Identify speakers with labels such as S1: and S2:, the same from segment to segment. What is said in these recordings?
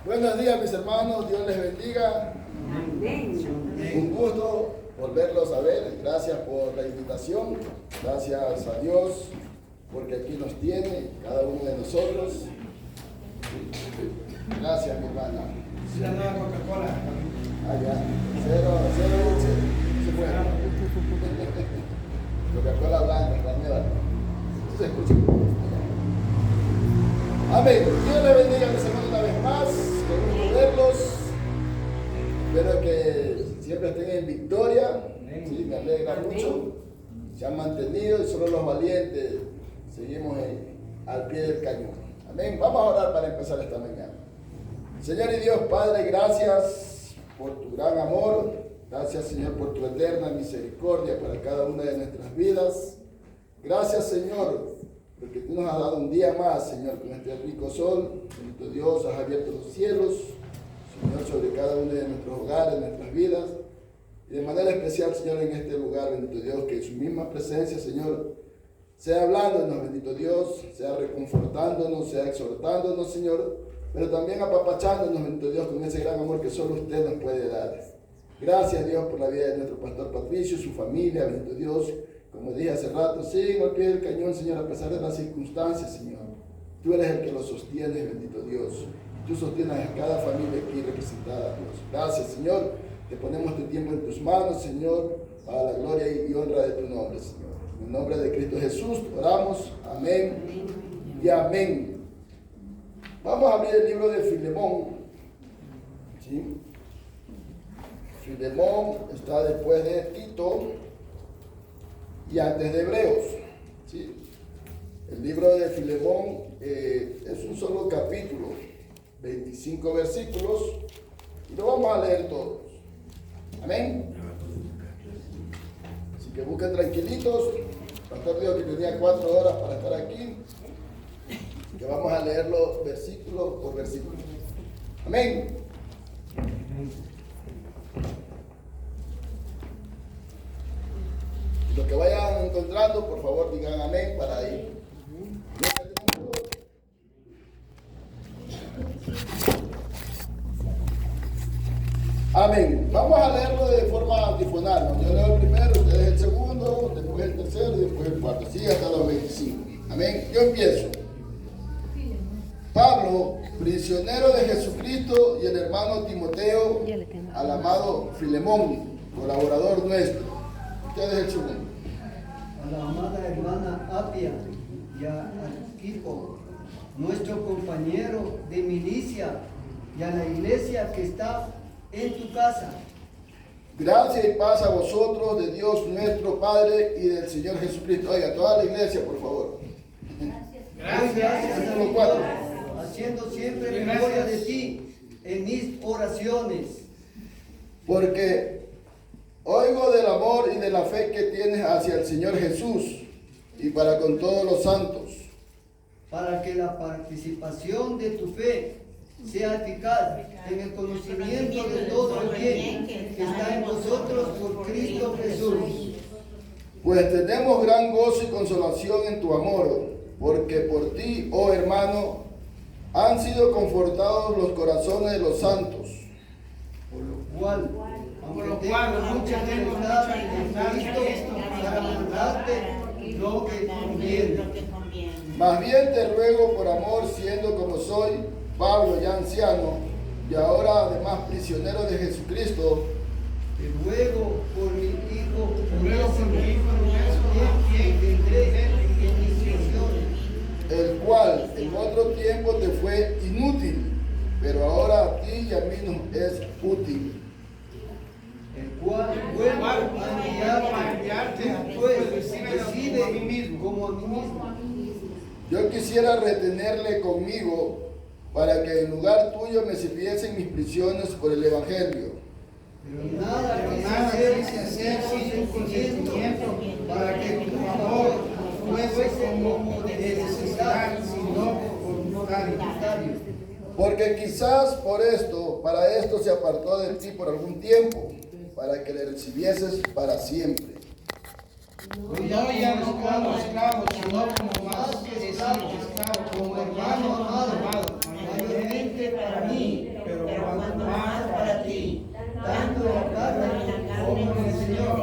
S1: Buenos días, mis hermanos, Dios les bendiga. Un gusto volverlos a ver. Gracias por la invitación. Gracias a Dios porque aquí nos tiene cada uno de nosotros. Gracias, mi hermana.
S2: La nueva Coca-Cola.
S1: Allá, cero dulce. Se fue. Coca-Cola blanca, la nueva. Se escucha. Amén. Dios les bendiga, mis hermanos, una vez más. Qué gusto verlos. Espero que siempre estén en victoria. Sí, me alegra mucho. Se han mantenido y solo los valientes seguimos al pie del cañón. Amén. Vamos a orar para empezar esta mañana. Señor y Dios Padre, gracias por tu gran amor. Gracias, Señor, por tu eterna misericordia para cada una de nuestras vidas. Gracias, Señor, porque tú nos has dado un día más, Señor, con este rico sol. Bendito Dios, has abierto los cielos, Señor, sobre cada uno de nuestros hogares, nuestras vidas. Y de manera especial, Señor, en este lugar, bendito Dios, que su misma presencia, Señor, sea hablándonos, bendito Dios, sea reconfortándonos, sea exhortándonos, Señor, pero también apapachándonos, bendito Dios, con ese gran amor que solo usted nos puede dar. Gracias, Dios, por la vida de nuestro pastor Patricio, su familia, bendito Dios. Como dije hace rato, siguen al pie del cañón, Señor, a pesar de las circunstancias, Señor. Tú eres el que lo sostiene, bendito Dios. Tú sostienes a cada familia aquí representada, Dios. Gracias, Señor. Te ponemos tu tiempo en tus manos, Señor, para la gloria y honra de tu nombre, Señor. En el nombre de Cristo Jesús, oramos. Amén y amén. Vamos a abrir el libro de Filemón. ¿Sí? Filemón está después de Tito y antes de Hebreos. ¿Sí? El libro de Filemón es un solo capítulo, 25 versículos, y lo vamos a leer todos. Amén. Así que busquen tranquilitos. El pastor dijo que tenía 4 horas para estar aquí, que vamos a leerlo versículo por versículo. Amén. Los que vayan encontrando, por favor, digan amén para ir. Amén. Vamos a leerlo de forma antifonal. Yo leo el primero, ustedes el segundo, después el tercero y después el cuarto. Así hasta los 25. Amén. Yo empiezo. Pablo, prisionero de Jesucristo, y el hermano Timoteo, al amado Filemón, colaborador nuestro. Ustedes el segundo.
S3: A la amada hermana Apia y a Arquipo, nuestro compañero de milicia, y a la iglesia que está en tu casa.
S1: Gracia y paz a vosotros, de Dios nuestro Padre y del Señor Jesucristo. Oiga, toda la iglesia, por favor.
S3: Gracias, Señor, haciendo siempre memoria de ti en mis oraciones.
S1: Porque oigo del amor y de la fe que tienes hacia el Señor Jesús y para con todos los santos.
S3: Para que la participación de tu fe sea eficaz en el conocimiento de todo el bien que está en vosotros por Cristo Jesús.
S1: Pues tenemos gran gozo y consolación en tu amor, porque por ti, oh hermano, han sido confortados los corazones de los santos.
S3: Por lo cual mucha dificultad en Cristo para mandarte lo que conviene.
S1: Más bien te ruego por amor, siendo como soy, Pablo ya anciano, y ahora además prisionero de Jesucristo,
S3: Te ruego por mi hijo,
S1: el cual en otro tiempo te fue inútil, pero ahora a ti y a mí nos es útil.
S3: el cual vuelvo a enviarte, pues recibe como a mí mismo.
S1: Yo quisiera retenerle conmigo para que en lugar tuyo me sirviesen mis prisiones por el Evangelio.
S3: Pero nada quise hacer sin tu consentimiento, para que tu favor no fuese como de necesidad, sino voluntario.
S1: Porque quizás para esto se apartó de ti por algún tiempo, para que le recibieses para siempre.
S2: No, ya no como esclavos, sino como más que esclavos, como hermano amado,
S3: mayormente para mí,
S2: pero cuanto más para ti,
S3: tanto en la carne como en el Señor.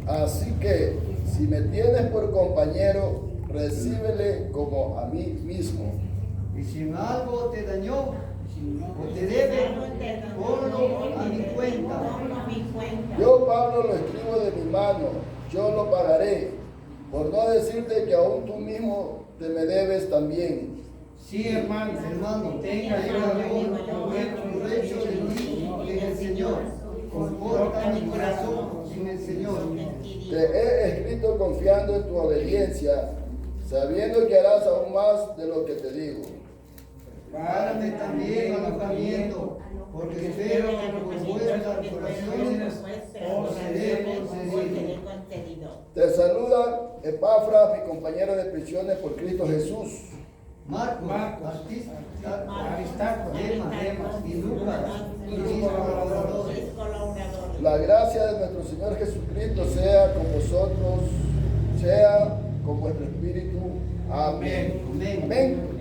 S1: Así que, si me tienes por compañero, recíbele como a mí mismo.
S3: Y si en algo te dañó o te debe, ponlo a mi cuenta.
S1: Yo, Pablo, lo escribo de mi mano, yo lo pagaré, por no decirte que aún tú mismo te me debes también.
S2: sí, hermano,
S3: Tenga yo provecho de mí en el Señor. Conforta mi corazón en el Señor.
S1: Te he escrito confiando en tu obediencia, sabiendo que harás aún más de lo que te digo.
S3: Párame también alojamiento, porque espero que por vuestras oraciones os seré concedido.
S1: Te saluda Epafras, mi compañero de prisiones por Cristo Jesús.
S3: Marcos,
S2: Aristarco,
S3: Demas y Lucas, mis colaboradores.
S1: La gracia de nuestro Señor Jesucristo sea con vosotros, sea con vuestro espíritu. Amén.
S3: Amén.
S1: Amén.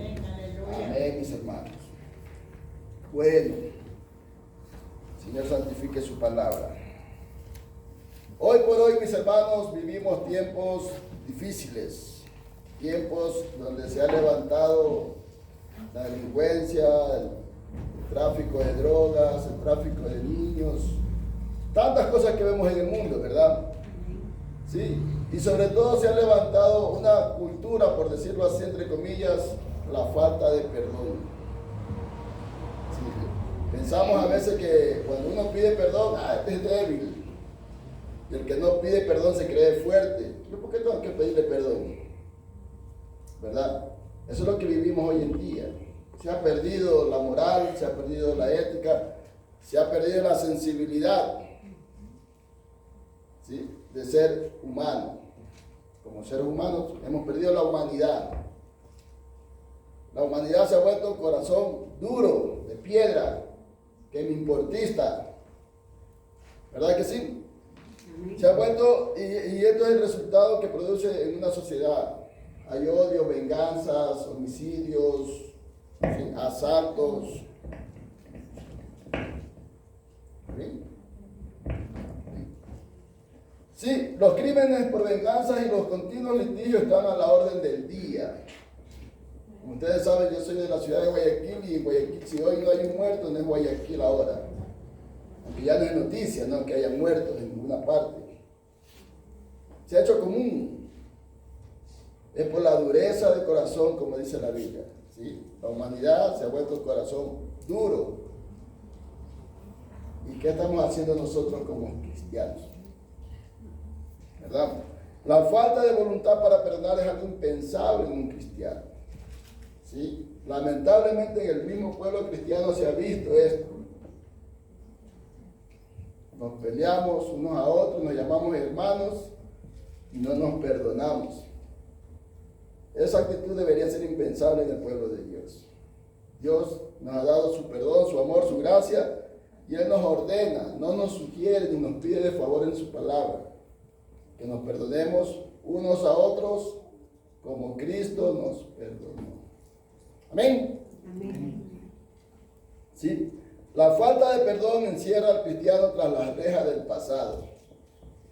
S1: Amén, mis hermanos. Bueno, Señor, santifique su palabra. Hoy por hoy, mis hermanos, vivimos tiempos difíciles, tiempos donde se ha levantado la delincuencia, el tráfico de drogas, el tráfico de niños, tantas cosas que vemos en el mundo, ¿verdad? Sí, y sobre todo se ha levantado una cultura, por decirlo así, entre comillas, la falta de perdón. Sí, pensamos a veces que cuando uno pide perdón, este es débil. Y el que no pide perdón se cree fuerte. ¿Yo por qué tengo que pedirle perdón? ¿Verdad? Eso es lo que vivimos hoy en día. Se ha perdido la moral, se ha perdido la ética, se ha perdido la sensibilidad, ¿sí?, de ser humano. Como seres humanos hemos perdido la humanidad. La humanidad se ha vuelto un corazón duro, de piedra, que me importista. ¿Verdad que sí? Se ha vuelto, y esto es el resultado que produce en una sociedad. Hay odio, venganzas, homicidios, en fin, asaltos. ¿Sí? Sí, los crímenes por venganzas y los continuos litigios están a la orden del día. Como ustedes saben, yo soy de la ciudad de Guayaquil, y en Guayaquil, si hoy no hay un muerto, no es Guayaquil ahora. Aunque ya no es noticia, ¿no?, que haya muertos en ninguna parte. Se ha hecho común. Es por la dureza de corazón, como dice la Biblia, ¿sí? La humanidad se ha vuelto un corazón duro. ¿Y qué estamos haciendo nosotros como cristianos? ¿Verdad? La falta de voluntad para perdonar es algo impensable en un cristiano, ¿sí? Lamentablemente en el mismo pueblo cristiano se ha visto esto. Nos peleamos unos a otros, nos llamamos hermanos y no nos perdonamos. Esa actitud debería ser impensable en el pueblo de Dios. Dios nos ha dado su perdón, su amor, su gracia, y Él nos ordena, no nos sugiere ni nos pide de favor en su palabra, que nos perdonemos unos a otros como Cristo nos perdonó. Amén.
S4: Amén.
S1: ¿Sí? La falta de perdón encierra al cristiano tras las rejas del pasado.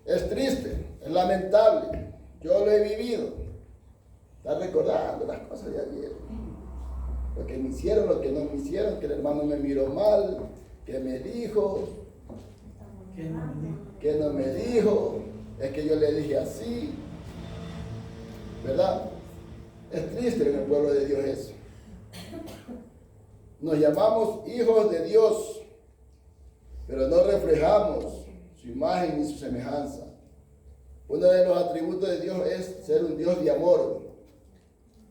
S1: Es triste, es lamentable. Yo lo he vivido. Está recordando las cosas de ayer. Lo que me hicieron, lo que no me hicieron, que el hermano me miró mal, que me dijo, que no me dijo, es que yo le dije así. ¿Verdad? Es triste en el pueblo de Dios eso. Nos llamamos hijos de Dios, pero no reflejamos su imagen ni su semejanza. Uno de los atributos de Dios es ser un Dios de amor,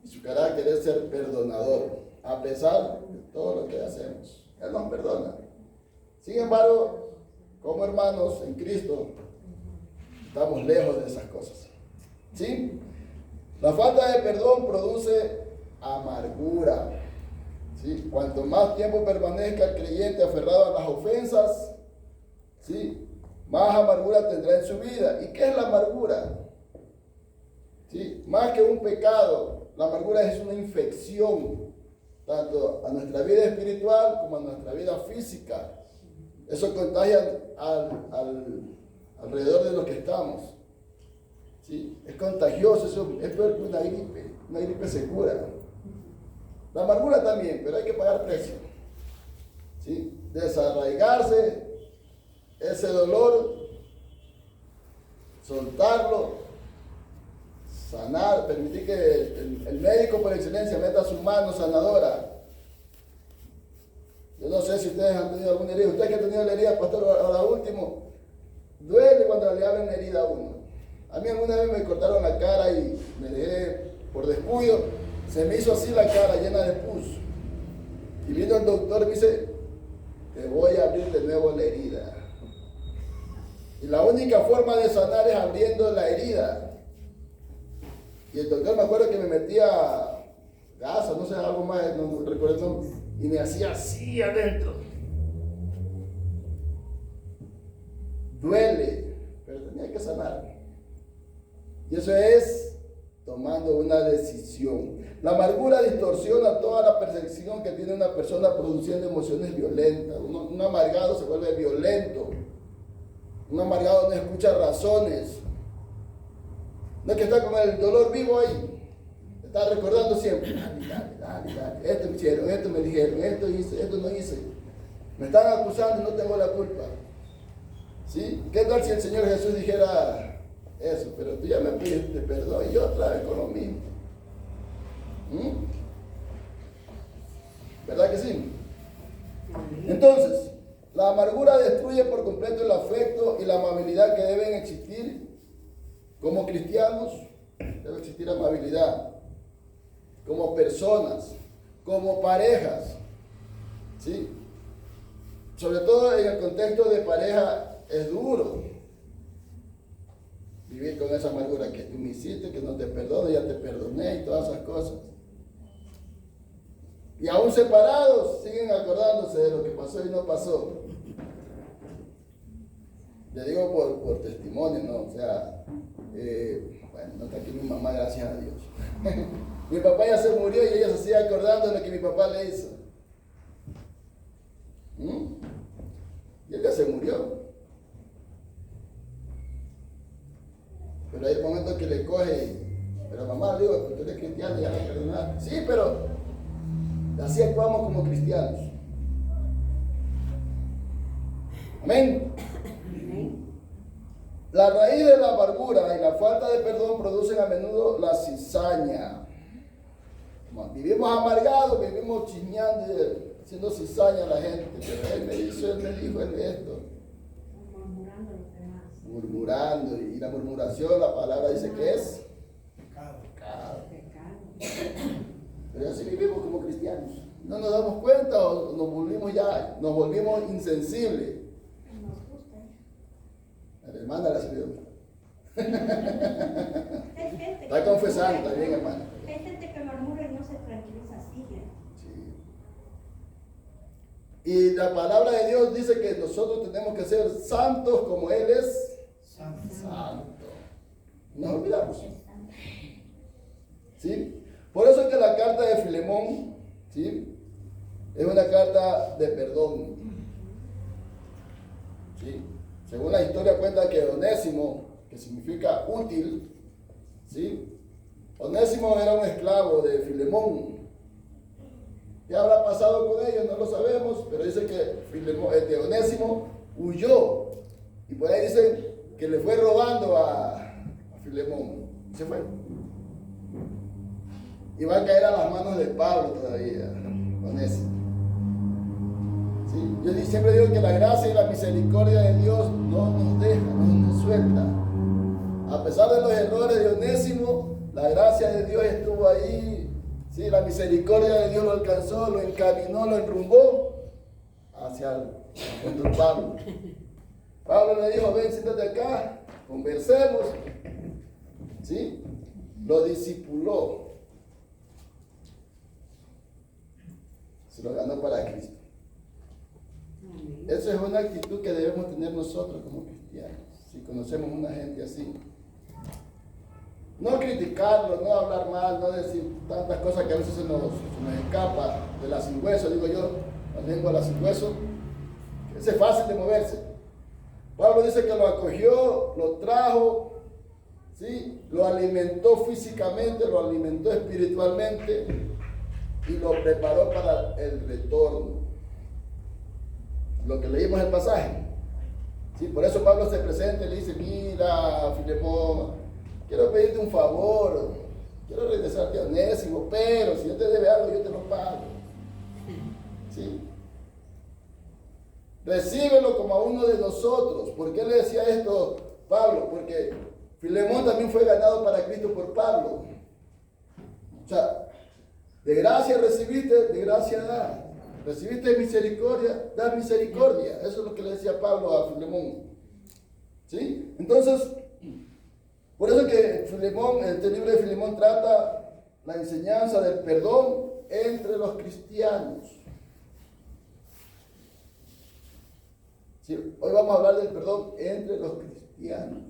S1: y su carácter es ser perdonador, a pesar de todo lo que hacemos. Él nos perdona. Sin embargo, como hermanos en Cristo, estamos lejos de esas cosas. ¿Sí? La falta de perdón produce amargura. ¿Sí? Cuanto más tiempo permanezca el creyente aferrado a las ofensas, ¿sí?, más amargura tendrá en su vida. ¿Y qué es la amargura? ¿Sí? más que un pecado, la amargura es una infección, tanto a nuestra vida espiritual como a nuestra vida física. Eso contagia alrededor de lo que estamos. ¿Sí? Es contagioso, eso es peor que una gripe se cura. La amargura también, pero hay que pagar precio. ¿Sí? Desarraigarse, ese dolor, soltarlo, sanar, permitir que el médico por excelencia meta su mano sanadora. Yo no sé si ustedes han tenido alguna herida. Ustedes que han tenido la herida, pastor, ahora último, duele cuando le abren la herida a uno. A mí alguna vez me cortaron la cara y me dejé por descuido, se me hizo así la cara llena de pus. Y vino el doctor y me dice, te voy a abrir de nuevo la herida. Y la única forma de sanar es abriendo la herida. Y el doctor, me acuerdo que me metía gasa, no sé, algo más, no recuerdo el nombre, y me hacía así adentro. Duele, pero tenía que sanar. Y eso es tomando una decisión. La amargura distorsiona toda la percepción que tiene una persona produciendo emociones violentas. Un amargado se vuelve violento. Un amargado no escucha razones. No es que está con el dolor vivo ahí. Está recordando siempre. Dale. Esto me hicieron, esto me dijeron, esto hice, esto no hice. Me están acusando y no tengo la culpa. ¿Sí? ¿Qué tal si el Señor Jesús dijera eso? Pero tú ya me pidiste perdón y yo otra vez con lo mismo. ¿Verdad que sí? Entonces, la amargura destruye por completo el afecto y la amabilidad que deben existir. Como cristianos, debe existir amabilidad. Como personas, como parejas. ¿Sí? Sobre todo en el contexto de pareja es duro vivir con esa amargura que tú me hiciste, que no te perdono, ya te perdoné y todas esas cosas. Y aún separados siguen acordándose de lo que pasó y no pasó. Le digo por testimonio, ¿no? O sea, bueno, no está aquí mi mamá, gracias a Dios. Mi papá ya se murió y ella se sigue acordando de lo que mi papá le hizo. Y él ya se murió. Pero hay momentos que le coge, pero mamá, le digo, tú eres cristiano, ya la perdonaste. Sí, pero así actuamos como cristianos. Amén. La raíz de la amargura y la falta de perdón producen a menudo la cizaña. Vivimos amargados, vivimos chismeando y haciendo cizaña a la gente. Pero él me hizo, él me dijo, él esto.
S4: Murmurando los demás.
S1: Murmurando. Y la murmuración, la palabra dice que es pecado. Pero así vivimos como cristianos. No nos damos cuenta o nos volvimos insensibles.
S4: Nos gusta.
S1: La hermana la escribió.
S4: Hay gente
S1: Está confesando también, hermana.
S4: Hay gente que murmura y no se tranquiliza, sigue.
S1: Sí. Y la palabra de Dios dice que nosotros tenemos que ser santos como Él es santo. Nos olvidamos. ¿Sí? Por eso es que la carta de Filemón, ¿sí?, es una carta de perdón. ¿Sí? Según la historia cuenta que Onésimo, que significa útil, ¿sí?, Onésimo era un esclavo de Filemón. ¿Qué habrá pasado con ellos? No lo sabemos, pero dice que Onésimo huyó. Y por ahí dice que le fue robando a Filemón. Se fue. Y va a caer a las manos de Pablo todavía, Onésimo. ¿Sí? Yo siempre digo que la gracia y la misericordia de Dios no nos deja, no nos suelta. A pesar de los errores de Onésimo, la gracia de Dios estuvo ahí. ¿Sí? La misericordia de Dios lo alcanzó, lo encaminó, lo enrumbó hacia el Pablo. Pablo le dijo, ven, siéntate acá, conversemos. ¿Sí? Lo discipuló. Se lo ganó para Cristo. Esa es una actitud que debemos tener nosotros como cristianos, si conocemos una gente así. No criticarlo, no hablar mal, no decir tantas cosas que a veces se nos escapa de la sin hueso, digo yo, la lengua de la sin hueso. Es fácil de moverse. Pablo dice que lo acogió, lo trajo, ¿sí? Lo alimentó físicamente, lo alimentó espiritualmente y lo preparó para el retorno. Lo que leímos en el pasaje. ¿Sí? Por eso Pablo se presenta y le dice, mira, Filemón, quiero pedirte un favor, quiero regresarte a Onésimo, pero si yo te debe algo, yo te lo pago. ¿Sí? Recíbelo como a uno de nosotros. ¿Por qué le decía esto Pablo? Porque Filemón también fue ganado para Cristo por Pablo. O sea, de gracia recibiste, de gracia da. Recibiste misericordia, da misericordia. Eso es lo que le decía Pablo a Filemón. ¿Sí? Entonces, por eso que Filemón, este libro de Filemón trata la enseñanza del perdón entre los cristianos. Sí, hoy vamos a hablar del perdón entre los cristianos.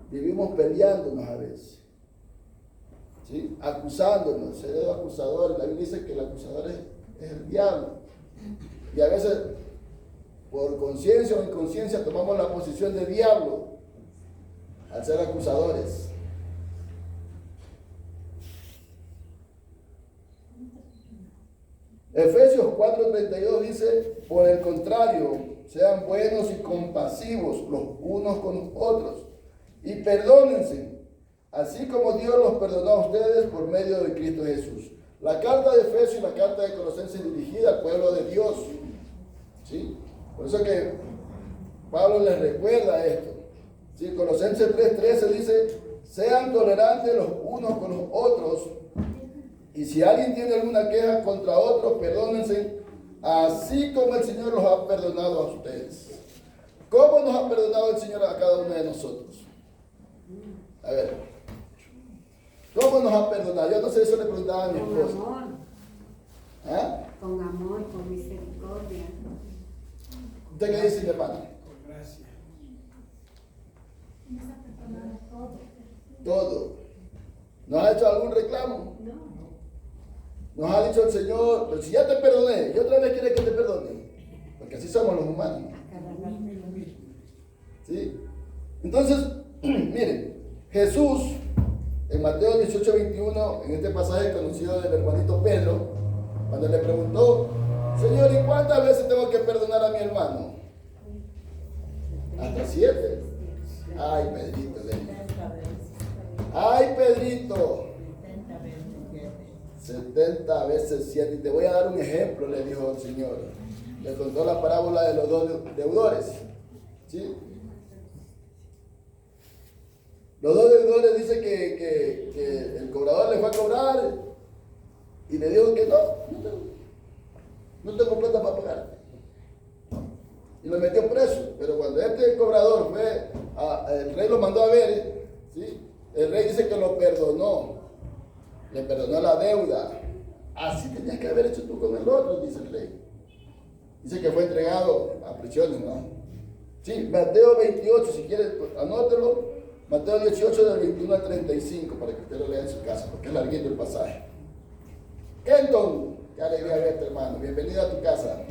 S1: Vivimos peleándonos a veces, ¿sí? Acusándonos, ser acusadores. La Biblia dice que el acusador es el diablo. Y a veces, por conciencia o inconsciencia, tomamos la posición de diablo al ser acusadores. Efesios 4:32 dice, por el contrario, sean buenos y compasivos los unos con los otros y perdónense, así como Dios los perdonó a ustedes por medio de Cristo Jesús. La carta de Efesios y la carta de Colosenses dirigida al pueblo de Dios. ¿Sí? Por eso que Pablo les recuerda esto. ¿Sí? Colosenses 3:13 dice, sean tolerantes los unos con los otros, y si alguien tiene alguna queja contra otro, perdónense, así como el Señor los ha perdonado a ustedes. ¿Cómo nos ha perdonado el Señor a cada uno de nosotros? A ver, ¿cómo nos ha perdonado? Yo no sé, eso le preguntaba a mi esposa.
S5: Con amor.
S1: ¿Ah?
S5: Con amor, con misericordia.
S1: ¿Usted qué dice, mi hermano?
S2: Por gracia.
S4: Nos ha perdonado todo.
S1: Todo. ¿Nos ha hecho algún reclamo?
S5: No.
S1: Nos ha dicho el Señor, pero si ya te perdoné, ¿y otra vez quiere que te perdone? Porque así somos los humanos.
S5: Cada rato lo mismo.
S1: ¿Sí? Entonces, miren, Jesús, en Mateo 18:21, en este pasaje conocido del hermanito Pedro, cuando le preguntó, Señor, ¿y cuántas veces tengo que perdonar a mi hermano? Hasta 7. Ay, Pedrito, ay, Pedrito. 70 veces 7. Y te voy a dar un ejemplo, le dijo el Señor. Le contó la parábola de los dos deudores. ¿Sí? Los dos deudores dice que el cobrador le fue a cobrar y le dijo que no tengo plata para pagarte. Y lo metió preso. Pero cuando este cobrador el rey lo mandó a ver, ¿sí? El rey dice que lo perdonó. Le perdonó la deuda. Así tenías que haber hecho tú con el otro, dice el rey. Dice que fue entregado a prisiones, ¿no? Sí, Mateo 28, si quieres, anótelo. Mateo 18 del 21 al 35, para que usted lo lea en su casa, porque es larguito el pasaje. Kenton, qué alegría verte, hermano. Bienvenido a tu casa.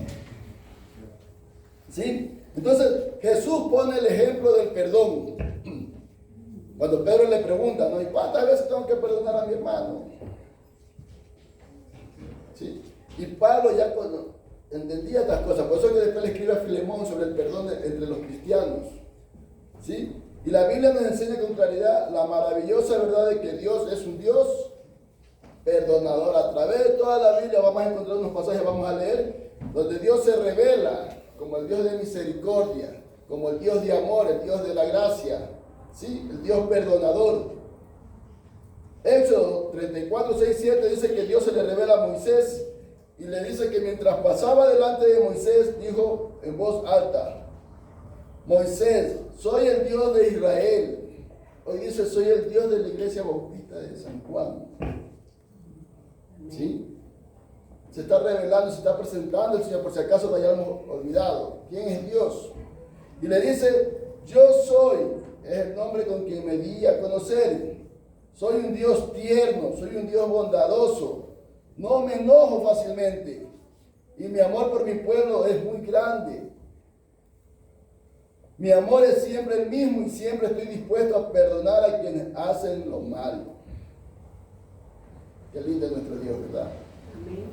S1: ¿Sí? Entonces, Jesús pone el ejemplo del perdón. Cuando Pedro le pregunta, ¿no? ¿Y cuántas veces tengo que perdonar a mi hermano? ¿Sí? Y Pablo ya cuando entendía estas cosas, por eso que después le escribe a Filemón sobre el perdón entre los cristianos. ¿Sí? Y la Biblia nos enseña con claridad la maravillosa verdad de que Dios es un Dios perdonador. A través de toda la Biblia vamos a encontrar unos pasajes, vamos a leer, donde Dios se revela como el Dios de misericordia, como el Dios de amor, el Dios de la gracia. ¿Sí? El Dios perdonador. Éxodo 34, 6, 7 dice que Dios se le revela a Moisés y le dice que mientras pasaba delante de Moisés, dijo en voz alta, Moisés, soy el Dios de Israel. Hoy dice, soy el Dios de la iglesia bautista de San Juan. ¿Sí? Se está revelando, se está presentando el Señor, por si acaso lo hayamos olvidado. ¿Quién es Dios? Y le dice, yo soy, es el nombre con quien me di a conocer. Soy un Dios tierno, soy un Dios bondadoso. No me enojo fácilmente. Y mi amor por mi pueblo es muy grande. Mi amor es siempre el mismo y siempre estoy dispuesto a perdonar a quienes hacen lo malo. Qué lindo es nuestro Dios, ¿verdad?
S5: Amén.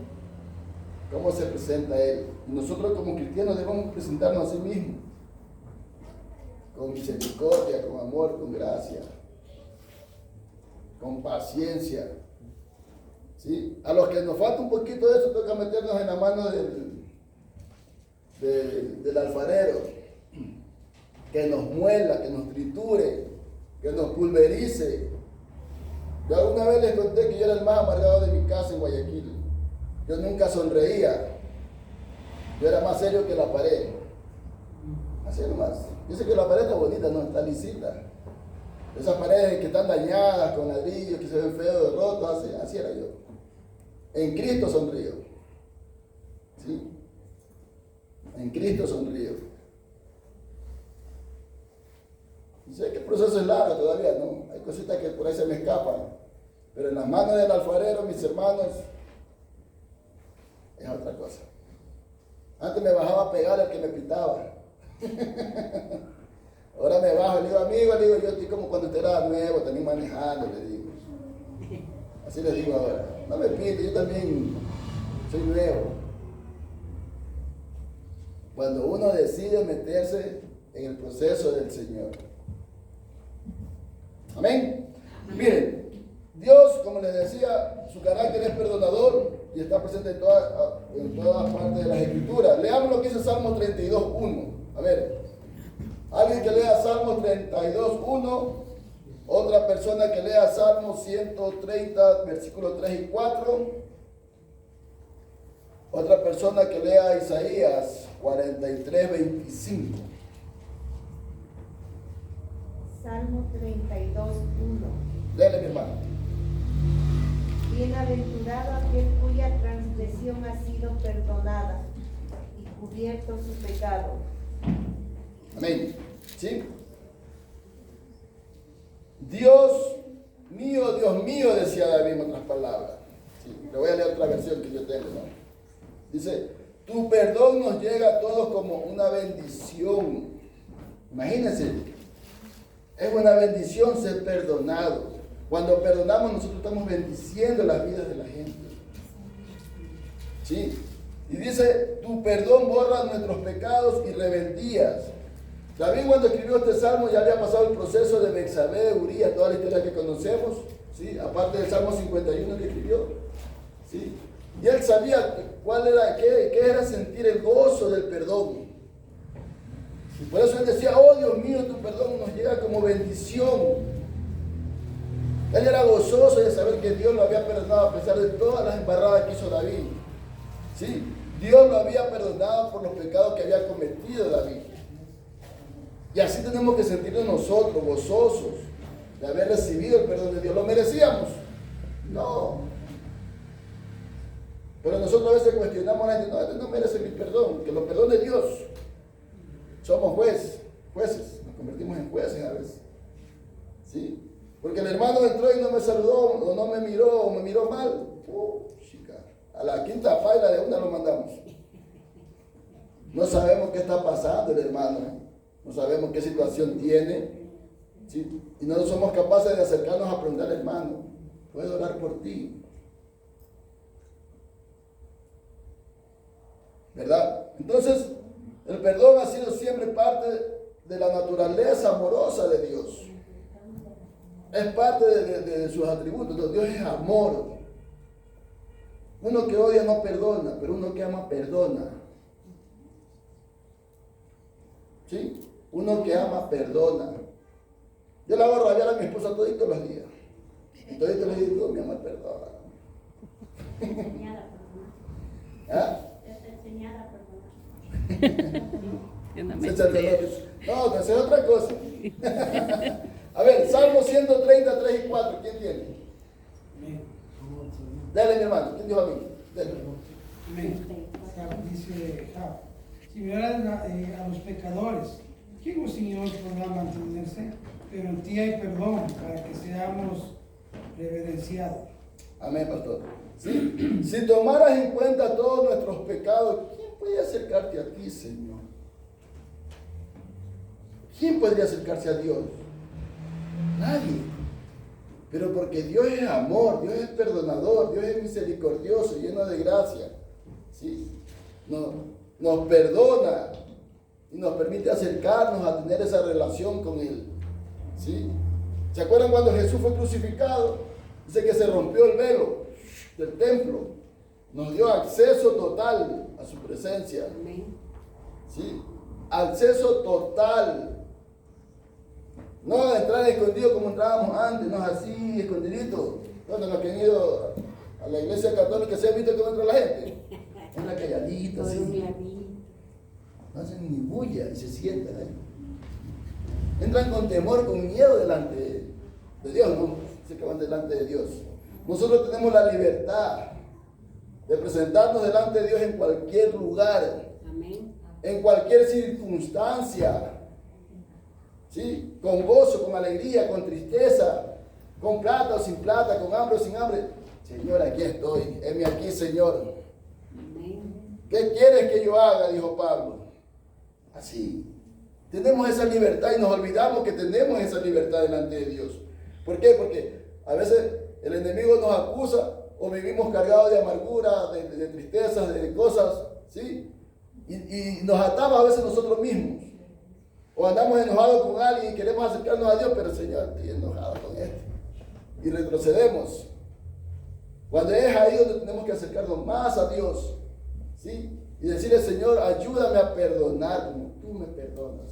S1: ¿Cómo se presenta Él? Y nosotros como cristianos debemos presentarnos a sí mismos. Con misericordia, con amor, con gracia. Con paciencia. ¿Sí? A los que nos falta un poquito de eso, toca meternos en la mano del alfarero. Que nos muela, que nos triture, que nos pulverice. Yo alguna vez les conté que yo era el más amargado de mi casa en Guayaquil. Yo nunca sonreía. Yo era más serio que la pared. Así nomás. Yo sé que la pared está bonita, no está lisita. Esas paredes que están dañadas con ladrillos, que se ven feos, rotos, así era yo. En Cristo sonrío. ¿Sí? En Cristo sonrío. Y sé que el proceso es largo todavía, ¿no? Hay cositas que por ahí se me escapan. Pero en las manos del alfarero, mis hermanos, es otra cosa. Antes me bajaba a pegar al que me pitaba. Ahora me bajo, le digo, amigo, le digo, yo estoy como cuando usted era nuevo, también manejando, le digo. Así les digo ahora. No me pite, yo también soy nuevo. Cuando uno decide meterse en el proceso del Señor. Amén. Miren, Dios, como les decía, su carácter es perdonador y está presente en todas partes de las Escrituras. Leamos lo que dice Salmo 32:1. A ver, alguien que lea Salmo 32:1, otra persona que lea Salmo 130, versículos 3 y 4, otra persona que lea Isaías 43:25.
S4: Salmo 32:1.
S1: Léele, mi hermano.
S4: Bienaventurado aquel cuya transgresión ha sido perdonada y cubierto su pecado.
S1: Amén. ¿Sí? Dios mío, decía David en otras palabras. Sí, le voy a leer otra versión que yo tengo, ¿no? Dice, tu perdón nos llega a todos como una bendición. Imagínense, es una bendición ser perdonado. Cuando perdonamos, nosotros estamos bendiciendo las vidas de la gente. ¿Sí? Y dice, tu perdón borra nuestros pecados y rebeldías. David, cuando escribió este salmo, ya había pasado el proceso de Betsabé, de Urías, toda la historia que conocemos, ¿sí? Aparte del Salmo 51 que escribió, ¿sí? Y él sabía qué era sentir el gozo del perdón. Y por eso él decía, oh Dios mío, tu perdón nos llega como bendición. Él era gozoso de saber que Dios lo había perdonado a pesar de todas las embarradas que hizo David. ¿Sí? Dios lo había perdonado por los pecados que había cometido David. Y así tenemos que sentirnos nosotros, gozosos, de haber recibido el perdón de Dios. ¿Lo merecíamos? No. Pero nosotros a veces cuestionamos a la gente, no, este no merece mi perdón, que lo perdone Dios. Somos jueces, nos convertimos en jueces a veces. ¿Sí? Porque el hermano entró y no me saludó, o no me miró, o me miró mal. Chica, a la quinta paila de una lo mandamos. No sabemos qué está pasando el hermano, no sabemos qué situación tiene, ¿sí? Y no somos capaces de acercarnos a preguntar, hermano, ¿puedo orar por ti? ¿Verdad? Entonces, el perdón ha sido siempre parte de la naturaleza amorosa de Dios. Es parte de sus atributos. Dios es amor. Uno que odia no perdona, pero uno que ama perdona. ¿Sí? Uno que ama perdona. Yo le hago rabiar a mi esposa toditos los días. Y toditos le digo, mi amor, perdona.
S5: Enseñada a perdonar.
S1: ¿Ah?
S5: Enseñada a perdonar.
S1: No, que sea otra cosa. A ver, Salmo 130, 3 y 4, ¿quién tiene? Dale, mi hermano, ¿quién dijo a mí? Dale.
S2: Dice, si vieran a los pecadores, ¿quién, oh Señor, podrá mantenerse? Pero en ti hay perdón para que seamos reverenciado.
S1: Amén, pastor. ¿Sí? Si tomaras en cuenta todos nuestros pecados, ¿quién puede acercarte a ti, Señor? ¿Quién podría acercarse a Dios? Nadie. Pero porque Dios es amor, Dios es perdonador, Dios es misericordioso, lleno de gracia. ¿Sí? Nos perdona y nos permite acercarnos a tener esa relación con Él. ¿Sí? ¿Se acuerdan cuando Jesús fue crucificado? Dice que se rompió el velo del templo. Nos dio acceso total a su presencia. ¿Sí? Acceso total. No entrar escondido como entrábamos antes, no es así, escondidito. Bueno, los que han ido a la iglesia católica se han visto cómo entra la gente. Entra calladita, así. No hacen ni bulla y se sientan ahí. Entran con temor, con miedo delante de Dios, ¿no? Se que van delante de Dios. Nosotros tenemos la libertad de presentarnos delante de Dios en cualquier lugar, en cualquier circunstancia. ¿Sí? Con gozo, con alegría, con tristeza, con plata o sin plata, con hambre o sin hambre. Señor, aquí estoy, heme aquí, Señor. ¿Qué quieres que yo haga? Dijo Pablo. Así. Tenemos esa libertad y nos olvidamos que tenemos esa libertad delante de Dios. ¿Por qué? Porque a veces el enemigo nos acusa o vivimos cargados de amargura, de tristezas, de cosas, ¿sí? Y nos atamos a veces nosotros mismos. O andamos enojados con alguien y queremos acercarnos a Dios, pero Señor, estoy enojado con esto. Y retrocedemos. Cuando es ahí donde tenemos que acercarnos más a Dios, ¿sí? Y decirle, Señor, ayúdame a perdonar como tú me perdonas.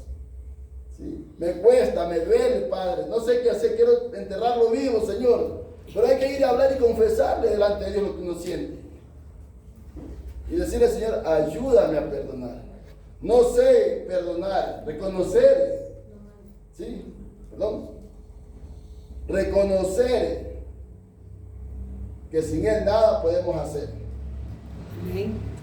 S1: ¿Sí? Me cuesta, me duele, Padre. No sé qué hacer, quiero enterrarlo vivo, Señor. Pero hay que ir a hablar y confesarle delante de Dios lo que uno siente. Y decirle, Señor, ayúdame a perdonar. No sé perdonar, reconocer. ¿Sí? Perdón. Reconocer que sin Él nada podemos hacer.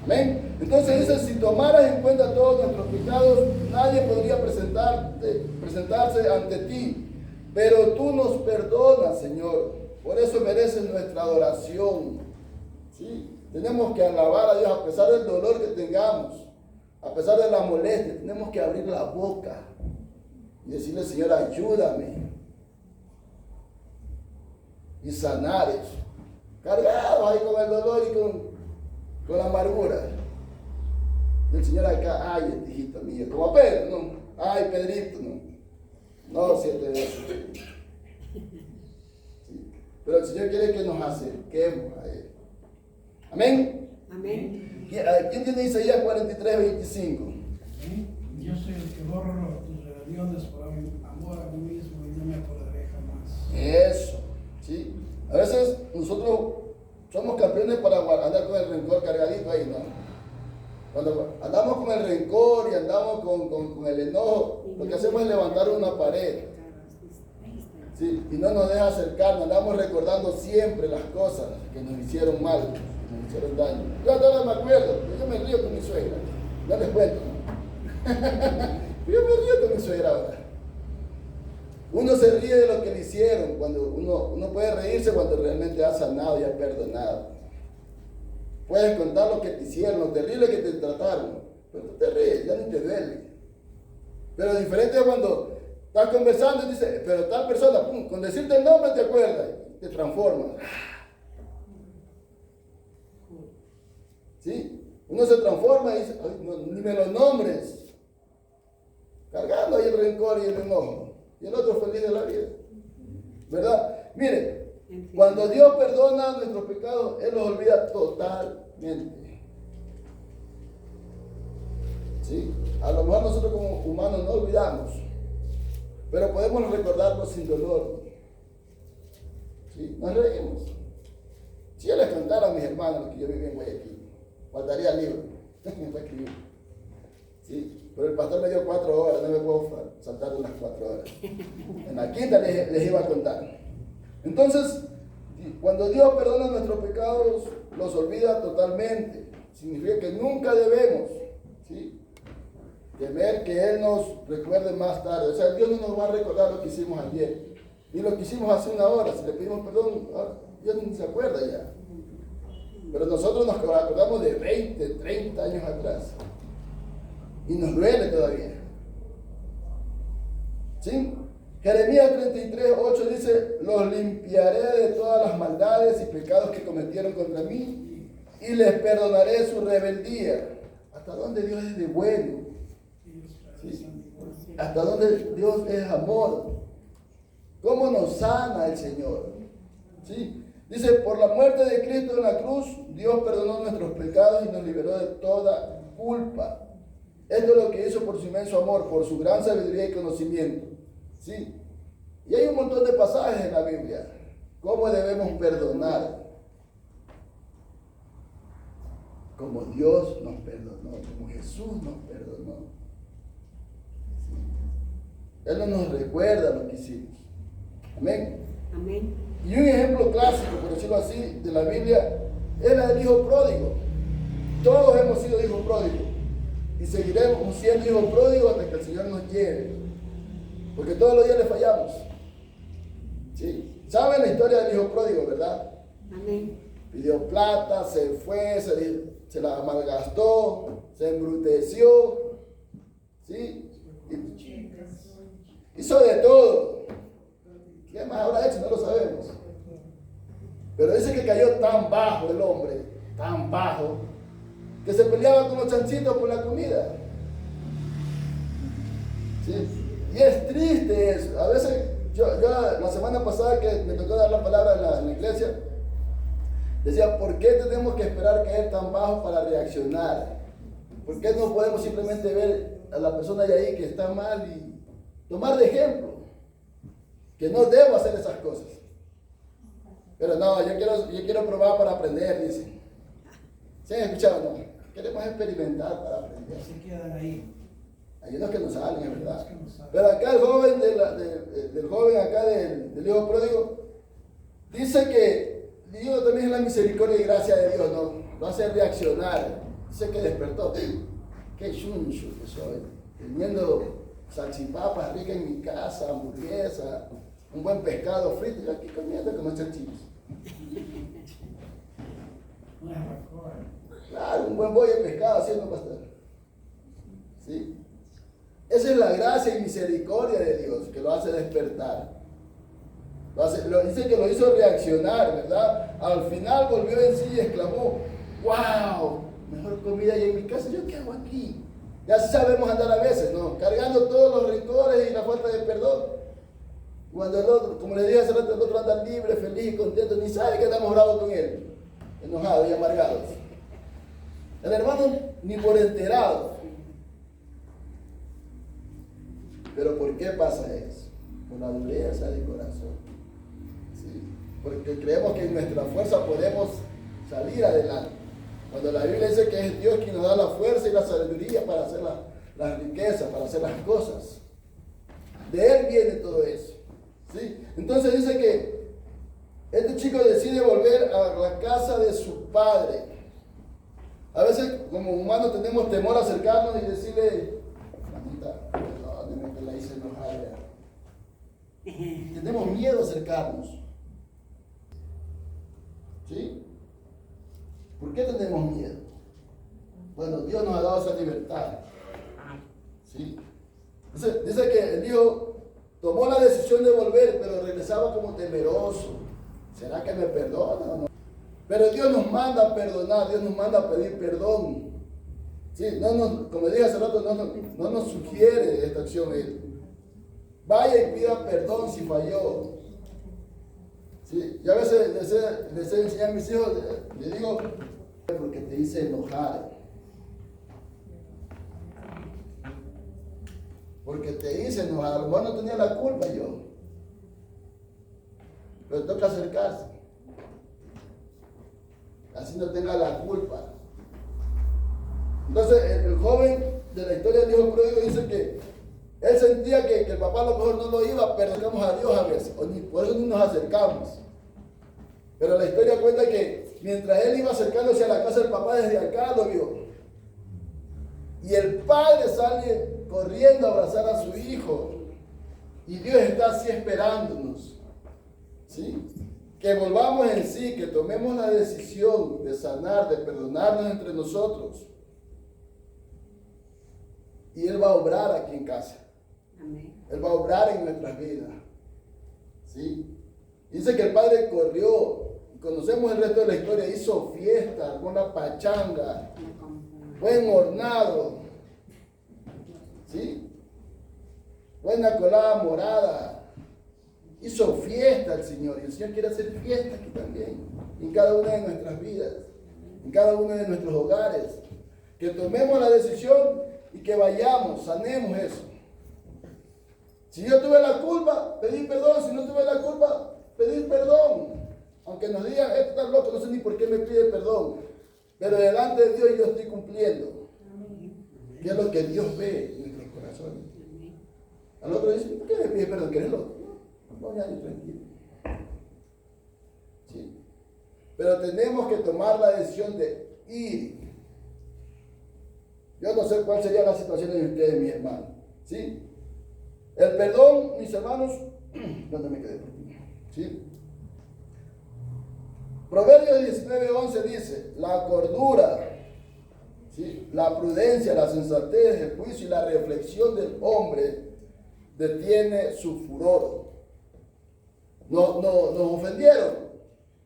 S1: Amén. Entonces dice, si tomaras en cuenta todos nuestros pecados, nadie podría presentarse ante ti. Pero tú nos perdonas, Señor. Por eso mereces nuestra adoración. ¿Sí? Tenemos que alabar a Dios a pesar del dolor que tengamos, a pesar de la molestia. Tenemos que abrir la boca y decirle, Señor, ayúdame. Y sanar eso. Cargados ahí con el dolor y con la amargura. Y el Señor acá, ay, hijito mío, como a Pedro, no. Ay, Pedrito, no. No, 7 veces. Sí. Pero el Señor quiere que nos acerquemos a Él. Amén.
S6: Amén.
S1: ¿Quién tiene Isaías 43:25?
S2: Yo soy el que borro tus rebeliones por amor a mí mismo y no me acordaré jamás.
S1: Eso, ¿sí? A veces nosotros somos campeones para andar con el rencor cargadito ahí, ¿no? Cuando andamos con el rencor y andamos con el enojo, lo que hacemos es levantar una pared, ¿sí? Y no nos deja acercarnos, andamos recordando siempre las cosas que nos hicieron mal, que nos hicieron daño. Yo ahora me acuerdo, yo me río con mi suegra, no les cuento, ¿no? Yo me río con mi suegra ahora. Uno se ríe de lo que le hicieron, cuando uno puede reírse cuando realmente ha sanado y ha perdonado. Puedes contar lo que te hicieron, lo terrible que te trataron, pero tú te ríes, ya no te duele. Pero diferente es cuando estás conversando y dices, pero tal persona, pum, con decirte el nombre te acuerdas, te transforma. ¿Sí? Uno se transforma y dice, no, ni me los nombres. Cargando ahí el rencor y el enojo. Y el otro feliz de la vida. ¿Verdad? Mire, cuando Dios perdona nuestros pecados, Él los olvida totalmente. ¿Sí? A lo mejor nosotros como humanos no olvidamos, pero podemos recordarlo sin dolor. ¿Sí? Nos reímos. Si yo les contara a mis hermanos que yo vivía en Guayaquil, faltaría el libro. Para escribir. ¿Sí? Pero el pastor me dio 4 horas, no me puedo saltar de unas 4 horas. En la quinta les iba a contar. Entonces, cuando Dios perdona nuestros pecados, los olvida totalmente. Significa que nunca debemos, ¿sí?, temer que Él nos recuerde más tarde. O sea, Dios no nos va a recordar lo que hicimos ayer. Ni lo que hicimos hace una hora, si le pedimos perdón, Dios ni se acuerda ya. Pero nosotros nos acordamos de 20, 30 años atrás. Y nos duele todavía. ¿Sí? Jeremías 33, 8 dice: los limpiaré de todas las maldades y pecados que cometieron contra mí, y les perdonaré su rebeldía. ¿Hasta dónde Dios es de bueno? ¿Sí? ¿Hasta dónde Dios es amor? ¿Cómo nos sana el Señor? ¿Sí? Dice: por la muerte de Cristo en la cruz, Dios perdonó nuestros pecados y nos liberó de toda culpa. Esto es lo que hizo por su inmenso amor, por su gran sabiduría y conocimiento. ¿Sí? Y hay un montón de pasajes en la Biblia. ¿Cómo debemos perdonar? Como Dios nos perdonó, como Jesús nos perdonó. ¿Sí? Él no nos recuerda lo que hicimos. Amén.
S6: Amén.
S1: Y un ejemplo clásico, por decirlo así, de la Biblia es la del hijo pródigo. Todos hemos sido hijos pródigos y seguiremos siendo hijos pródigos hasta que el Señor nos lleve, porque todos los días le fallamos. ¿Sí? ¿Saben la historia del hijo pródigo, verdad?
S6: Amén.
S1: Pidió plata, se fue, se la malgastó, se embruteció, ¿sí? Hizo de todo. ¿Qué más habrá hecho? No lo sabemos. Pero dice que cayó tan bajo el hombre, tan bajo, que se peleaba con los chanchitos por la comida. ¿Sí? Y es triste eso. A veces, yo la semana pasada que me tocó dar la palabra en la iglesia, decía: ¿por qué tenemos que esperar caer tan bajo para reaccionar? ¿Por qué no podemos simplemente ver a la persona de ahí que está mal y tomar de ejemplo? Que no debo hacer esas cosas. Pero no, yo quiero probar para aprender, dicen. ¿Sí han escuchado? No. Queremos experimentar para aprender.
S2: Se quedan ahí.
S1: Hay unos que no salen, es verdad.
S2: Que no salen.
S1: Pero acá el joven del joven acá del hijo pródigo dice que Dios también es la misericordia y gracia de Dios, ¿no? Lo hace reaccionar. Dice que despertó. Qué chuncho que soy. Teniendo salchipapas ricas en mi casa, hamburguesa, un buen pescado frito, y aquí comiendo con los chanchitos.
S2: Una barbacoa.
S1: Claro, un buen bollo de pescado haciendo pastor. ¿Sí? Esa es la gracia y misericordia de Dios que lo hace despertar. Dice que lo hizo reaccionar, ¿verdad? Al final volvió en sí y exclamó: ¡wow! Mejor comida hay en mi casa, ¿yo qué hago aquí? Ya sabemos andar a veces, ¿no? Cargando todos los rencores y la falta de perdón. Cuando el otro, como le dije hace rato, el otro anda libre, feliz y contento, ni sabe que estamos bravos con él, enojados y amargados. El hermano ni por enterado. Pero ¿por qué pasa eso? Por la dureza de corazón. ¿Sí? Porque creemos que en nuestra fuerza podemos salir adelante. Cuando la Biblia dice que es Dios quien nos da la fuerza y la sabiduría para hacer las riquezas, para hacer las cosas. De Él viene todo eso. ¿Sí? Entonces dice que este chico decide volver a la casa de su padre. A veces como humanos tenemos temor a acercarnos y decirle: mamita, perdóneme que la hice enojar. Tenemos miedo a acercarnos. ¿Sí? ¿Por qué tenemos miedo? Bueno, Dios nos ha dado esa libertad. ¿Sí? Dice que el hijo tomó la decisión de volver, pero regresaba como temeroso. ¿Será que me perdona o no? Pero Dios nos manda a perdonar, Dios nos manda a pedir perdón. ¿Sí? Como dije hace rato, no nos sugiere esta acción Él. Vaya y pida perdón si falló. ¿Sí? Yo a veces les enseño a mis hijos, les digo: porque te hice enojar. Porque te hice enojar. A lo mejor no tenía la culpa yo. Pero toca acercarse. Así no tenga la culpa. Entonces el joven de la historia del hijo pródigo dice que él sentía que el papá a lo mejor no lo iba, pero acercamos a Dios a veces. Por eso ni nos acercamos. Pero la historia cuenta que mientras él iba acercándose a la casa del papá, desde acá lo vio. Y el padre sale corriendo a abrazar a su hijo. Y Dios está así esperándonos. ¿sí? Que volvamos en sí, que tomemos la decisión de sanar, de perdonarnos entre nosotros. Y Él va a obrar aquí en casa. Él va a obrar en nuestras vidas. ¿Sí? Dice que el Padre corrió, conocemos el resto de la historia, hizo fiesta, con la pachanga, buen hornado, ¿sí? Buena colada morada, hizo fiesta el Señor, y el Señor quiere hacer fiesta aquí también, en cada una de nuestras vidas, en cada uno de nuestros hogares, que tomemos la decisión y que vayamos, sanemos eso. Si yo tuve la culpa, pedir perdón. Si no tuve la culpa, pedir perdón. Aunque nos digan, esto está loco, no sé ni por qué me pide perdón. Pero delante de Dios yo estoy cumpliendo. Y es lo que Dios ve en nuestros corazones. Al otro dice, ¿por qué me pide perdón? ¿Que eres loco? No, ya, tranquilo. ¿Sí? Pero tenemos que tomar la decisión de ir. Yo no sé cuál sería la situación de ustedes, mis hermanos. ¿Sí? El perdón, mis hermanos, ¿dónde me quedé? ¿Sí? Proverbios 19:11 dice, la cordura, ¿sí? La prudencia, la sensatez, el juicio y la reflexión del hombre detiene su furor. Nos ofendieron.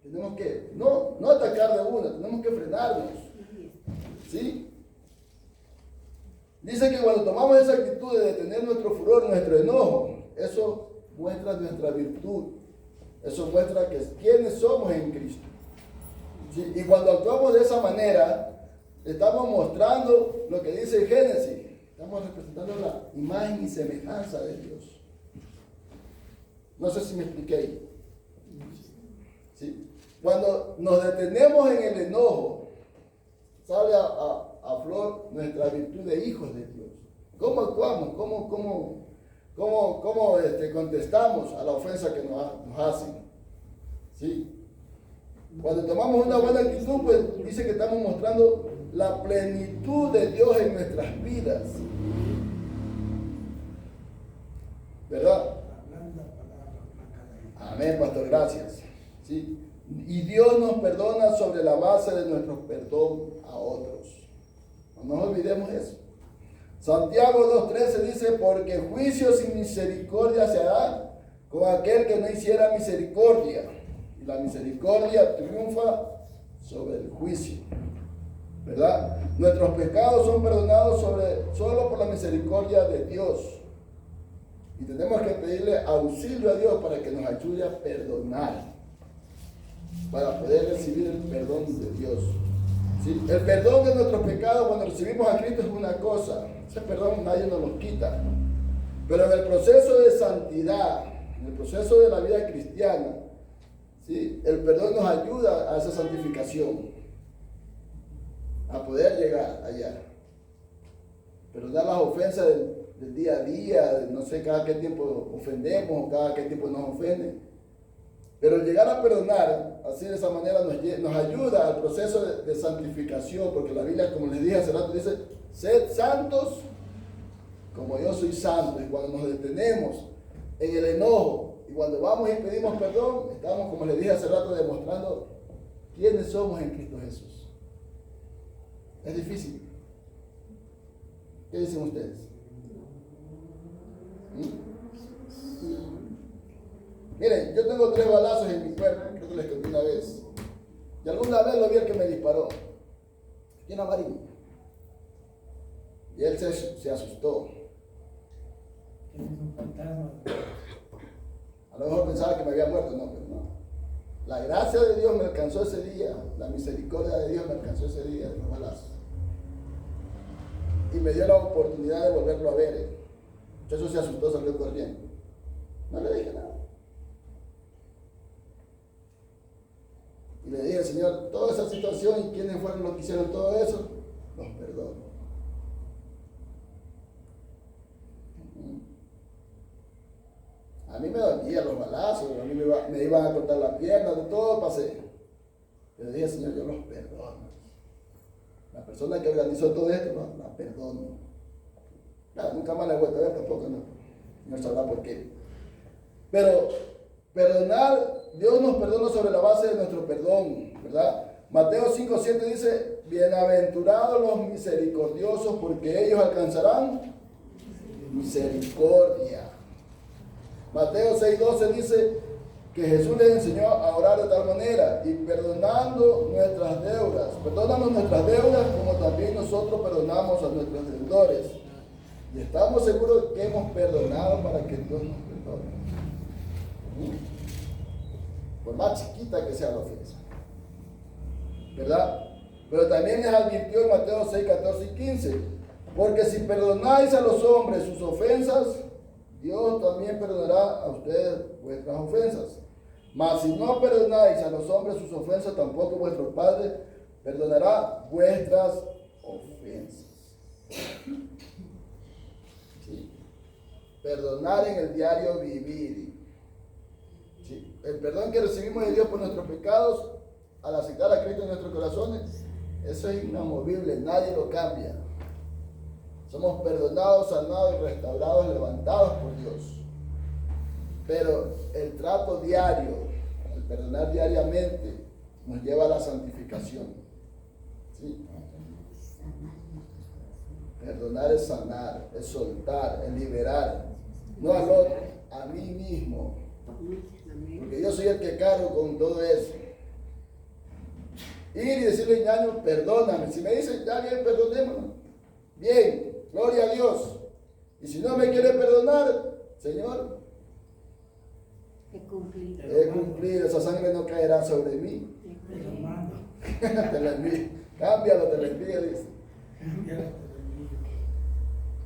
S1: Tenemos que no atacar de una, tenemos que frenarnos. ¿Sí? Dice que cuando tomamos esa actitud de detener nuestro furor, nuestro enojo, eso muestra nuestra virtud. Eso muestra que quiénes somos en Cristo. ¿Sí? Y cuando actuamos de esa manera, estamos mostrando lo que dice el Génesis. Estamos representando la imagen y semejanza de Dios. No sé si me expliqué. ¿Sí? Cuando nos detenemos en el enojo, sale a flor nuestra virtud de hijos de Dios. ¿Cómo actuamos? ¿Cómo contestamos a la ofensa que nos hacen? ¿Sí? Cuando tomamos una buena actitud, pues dice que estamos mostrando la plenitud de Dios en nuestras vidas. ¿Verdad? Amén, pastor, gracias. ¿Sí? Y Dios nos perdona sobre la base de nuestro perdón a otros. No nos olvidemos eso. Santiago 2:13 dice, porque juicio sin misericordia se hará con aquel que no hiciera misericordia. Y la misericordia triunfa sobre el juicio. ¿Verdad? Nuestros pecados son perdonados solo por la misericordia de Dios. Y tenemos que pedirle auxilio a Dios para que nos ayude a perdonar. Para poder recibir el perdón de Dios. ¿Sí? El perdón de nuestros pecados cuando recibimos a Cristo es una cosa. Ese perdón nadie nos lo quita. Pero en el proceso de santidad, en el proceso de la vida cristiana, ¿sí? El perdón nos ayuda a esa santificación. A poder llegar allá. Perdonar las ofensas del día a día, no sé cada qué tiempo ofendemos o cada qué tiempo nos ofenden. Pero llegar a perdonar, así de esa manera nos ayuda al proceso de santificación, porque la Biblia, como les dije hace rato, dice, sed santos como yo soy santo. Y cuando nos detenemos en el enojo y cuando vamos y pedimos perdón, estamos, como les dije hace rato, demostrando quiénes somos en Cristo Jesús. Es difícil. ¿Qué dicen ustedes? Miren, yo tengo 3 balazos en mi cuerpo, creo que les conté una vez. Y alguna vez lo vi el que me disparó. Aquí en Amarillo. Y él se asustó. A lo mejor pensaba que me había muerto, no, pero no. La gracia de Dios me alcanzó ese día, la misericordia de Dios me alcanzó ese día de los balazos. Y me dio la oportunidad de volverlo a ver. Muchacho se asustó, salió corriendo. No le dije nada. Y le dije, Señor, toda esa situación y quiénes fueron los que hicieron todo eso, los perdono. A mí me dolían los balazos, a mí me iban a cortar la pierna, de todo pasé. Pero dije, Señor, yo los perdono. La persona que organizó todo esto, la perdono. Claro, nunca más la he vuelto a ver tampoco, no. Señor sabrá por qué. Pero Perdonar, Dios nos perdona sobre la base de nuestro perdón, ¿verdad? Mateo 5:7 dice, bienaventurados los misericordiosos, porque ellos alcanzarán misericordia. Mateo 6:12 dice que Jesús les enseñó a orar de tal manera, y perdonando nuestras deudas, perdónanos nuestras deudas como también nosotros perdonamos a nuestros deudores. Y estamos seguros que hemos perdonado para que Dios nos perdone. Por más chiquita que sea la ofensa, ¿verdad? Pero también les advirtió en Mateo 6, 14 y 15, porque si perdonáis a los hombres sus ofensas, Dios también perdonará a ustedes vuestras ofensas. Mas si no perdonáis a los hombres sus ofensas, tampoco vuestro Padre perdonará vuestras ofensas. ¿Sí? Perdonar en el diario vivir. ¿Sí? El perdón que recibimos de Dios por nuestros pecados, al aceptar a Cristo en nuestros corazones, eso es inamovible, nadie lo cambia. Somos perdonados, sanados, restaurados, levantados por Dios. Pero el trato diario, el perdonar diariamente, nos lleva a la santificación. ¿Sí? Perdonar es sanar, es soltar, es liberar. No al otro, a mí mismo. Porque yo soy el que cargo con todo eso. Ir y decirle, ñaño, perdóname. Si me dicen, ya bien, perdonémonos. Bien, gloria a Dios. Y si no me quiere perdonar, Señor, he cumplido. Esa sangre no caerá sobre mí. Te la envío. Cámbialo, te la envío, dice.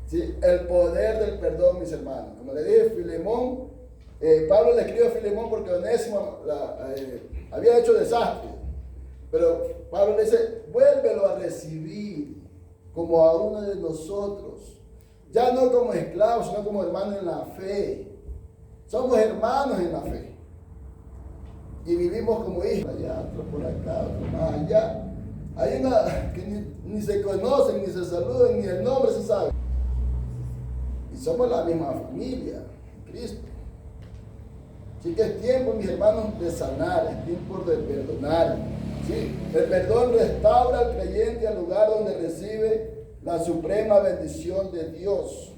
S1: Sí, el poder del perdón, mis hermanos. Como le dije, Filemón, Pablo le escribe a Filemón porque Onésimo había hecho desastre. Pero Pablo le dice, vuélvelo a recibir como a uno de nosotros. Ya no como esclavos, sino como hermanos en la fe. Somos hermanos en la fe. Y vivimos como hijos. Allá, otro por acá, otro más allá. Hay una que ni se conocen, ni se saludan, ni el nombre se sabe. Y somos la misma familia, Cristo. Así que es tiempo, mis hermanos, de sanar, es tiempo de perdonar. ¿Sí? El perdón restaura al creyente al lugar donde recibe la suprema bendición de Dios.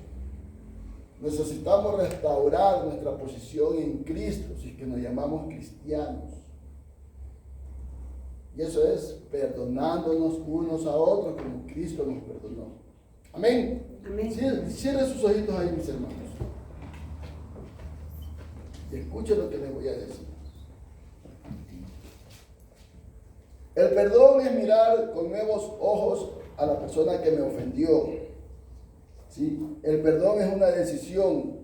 S1: Necesitamos restaurar nuestra posición en Cristo, si es que nos llamamos cristianos. Y eso es perdonándonos unos a otros como Cristo nos perdonó. Amén.
S6: Amén.
S1: Cierren sus ojitos ahí, mis hermanos. Y escuchen lo que les voy a decir. El perdón es mirar con nuevos ojos a la persona que me ofendió. ¿Sí? El perdón es una decisión.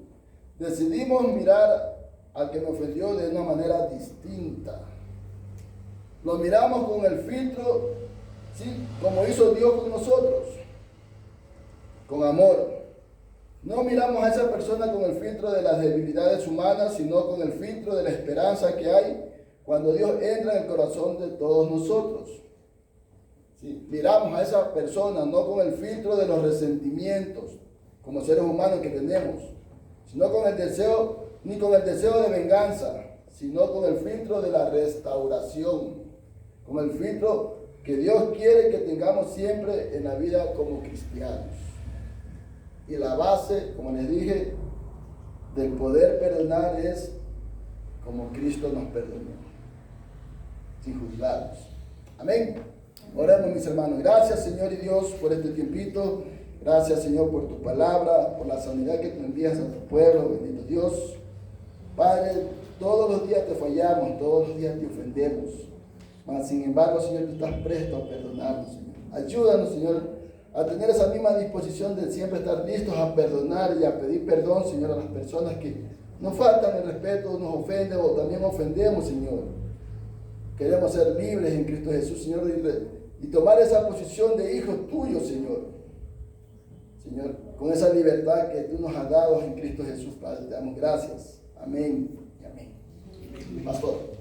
S1: Decidimos mirar al que me ofendió de una manera distinta. Lo miramos con el filtro, ¿sí? Como hizo Dios con nosotros, con amor. No miramos a esa persona con el filtro de las debilidades humanas, sino con el filtro de la esperanza que hay cuando Dios entra en el corazón de todos nosotros. ¿Sí? Miramos a esa persona no con el filtro de los resentimientos como seres humanos que tenemos, sino con el deseo, ni con el deseo de venganza, sino con el filtro de la restauración, con el filtro que Dios quiere que tengamos siempre en la vida como cristianos. Y la base, como les dije, del poder perdonar es como Cristo nos perdonó, sin juzgarnos. Amén. Oremos, mis hermanos. Gracias, Señor y Dios, por este tiempito. Gracias, Señor, por tu palabra, por la sanidad que tú envías a tu pueblo, bendito Dios. Padre, todos los días te fallamos, todos los días te ofendemos. Mas, sin embargo, Señor, tú estás presto a perdonarnos, Señor. Ayúdanos, Señor, a tener esa misma disposición de siempre estar listos a perdonar y a pedir perdón, Señor, a las personas que nos faltan el respeto, nos ofenden o también ofendemos, Señor. Queremos ser libres en Cristo Jesús, Señor, y tomar esa posición de hijos tuyos, Señor. Señor, con esa libertad que tú nos has dado en Cristo Jesús, Padre, te damos gracias. Amén y amén. Pastor.